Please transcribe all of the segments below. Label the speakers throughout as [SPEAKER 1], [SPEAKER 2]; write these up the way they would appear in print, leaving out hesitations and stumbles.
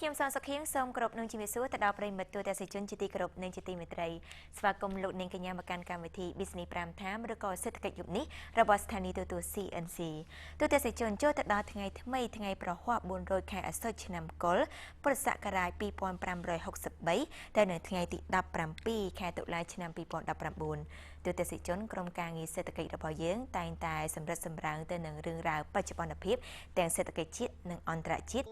[SPEAKER 1] ខ្ញុំសនសុខៀងសូមគោរពនឹងជំរាបសួរទៅដល់ប្រិយមិត្តទូទាំងជនជាទីគោរពនិងជាទីមេត្រីស្វាគមន៍លោកនាងកញ្ញាមកកាន់កម្មវិធី Business Prime Time ឬក៏សេដ្ឋកិច្ចយុគនេះរបស់ស្ថានីយ៍ទូទួល CNC ទូទាំងជនចូលទៅដល់ថ្ងៃថ្មីថ្ងៃប្រហ័ស400ខែអាសត់ឆ្នាំកុលពុរសករាជ2563តែនៅថ្ងៃទី17ខែតុលាឆ្នាំ2019ទូទាំងជនក្រុមការងារសេដ្ឋកិច្ចរបស់យើងតែងតែសម្រិតសម្រាំងទៅនឹងរឿងរ៉ាវបច្ចុប្បន្នភាពទាំងសេដ្ឋកិច្ចជាតិនិងអន្តរជាតិ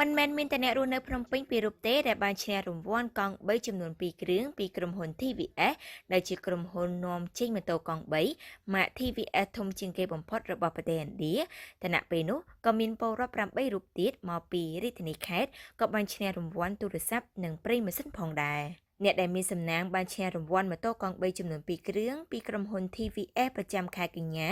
[SPEAKER 1] មិនមែនមានតែអ្នករស់នៅភ្នំពេញពីរូបទេដែលបានឈ្នះរង្វាន់កង់3ចំនួន2គ្រឿងពីក្រុមហ៊ុន TVS ដែលជាក្រុមហ៊ុននាំចេញម៉ូតូកង់3ម៉ាក TVS ធំជាងគេបំផុតរបស់ប្រទេសឥណ្ឌាតែណពេលនោះក៏មានពលរដ្ឋ8រូបទៀតមកពីរាជធានីខេត្តក៏បានឈ្នះរង្វាន់ទូរស័ព្ទនិងប្រេងម៉ាស៊ីនផងដែរអ្នកដែលមានសំណាងបានឈ្នះរង្វាន់ម៉ូតូកង់3ចំនួន2គ្រឿងពីក្រុមហ៊ុន TVS ប្រចាំខែកញ្ញា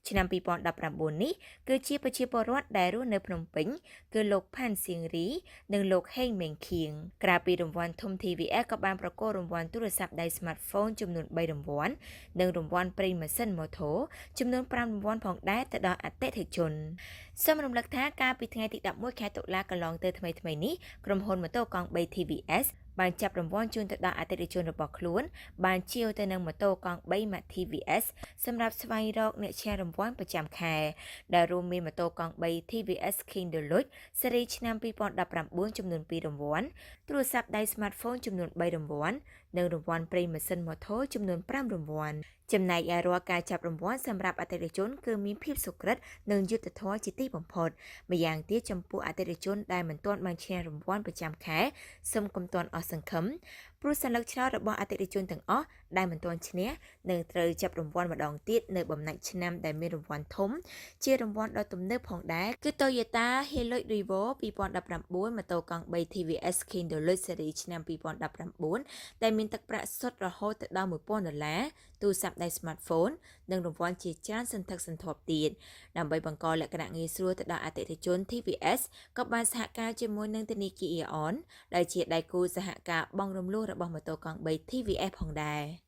[SPEAKER 1] ឆ្នាំ2019នេះគឺជាប្រជាពលរដ្ឋដែលរស់នៅភ្នំពេញគឺលោកផាន់សៀងរីនិងលោកហេងមេងខៀងក្រៅពីរង្វាន់ធំ TVS ក៏បានប្រកួតរង្វាន់ទូរស័ព្ទដៃ Smartphone ចំនួន3រង្វាន់និងរង្វាន់ប្រេងម៉ាស៊ីនម៉ូតូចំនួន5រង្វាន់ផងដែរទៅដល់អតិថិជនសូមរំលឹកថាកាលពីថ្ងៃទី11ខែតុលាកន្លងទៅថ្មីៗនេះក្រុមហ៊ុនម៉ូតូកង់3 TVSបានចាប់រង្វាន់ជូនទៅដល់អតិថិជនរបស់ខ្លួនបានជាវទៅនឹងម៉ូតូកង់3 ម៉ាក TVS សម្រាប់ស្វែងរកអ្នកឈ្នះរង្វាន់ប្រចាំខែដែលរួមមានម៉ូតូកង់3 TVS King Deluxe ស៊េរីឆ្នាំ2019ចំនួន2រង្វាន់ទូរស័ព្ទដៃ Smartphone ចំនួន3រង្វាន់និងរង្វាន់ប្រេងម៉ាស៊ីនម៉ូតូចំនួន5រង្វាន់ចំណែកឯរាល់ការចាប់រង្វាន់សម្រាប់អតិថិជនគឺមានភាពសុក្រិតនិងយុត្តិធម៌ជាទីបំផុតម្យ៉ាងទៀតចំពោះអតិថិជនដែលមិនទាន់បានឈ្នះរង្វាន់ប្រចាំខែសូមកុំទាន់អស់សង្ឃឹមព្រោះសញ្ញាឆ្នោតរបស់អតិថិជនទាំងអស់ដែលមិនទាន់ឈ្នះនឹងត្រូវចាប់រង្វាន់ម្ដងទៀតនៅបំណាច់ឆ្នាំដែលមានរង្វាន់ធំជារង្វាន់ដ៏ទំនើបផងដែរគឺ Toyota Hilux Revo 2019ម៉ូតូកង់3 TVS King Deluxe Series ឆ្នាំ2019ដែលមានទឹកប្រាក់សុទ្ធរហូតទៅដល់$1000ទូរស័ព្ទដៃ Smartphone និងរង្វាន់ជាច្រើនសន្ធឹកសន្ធាប់ទៀតដើម្បីបង្កលក្ខណៈងាយស្រួលទៅដល់អតិថិជន TVS ក៏បានសហការជាមួយនឹងធនាគារ AEON ដែលជាដៃគូសហការបង់រំលោះរបស់ម៉ូតូកង់3 TVS ផងដែរ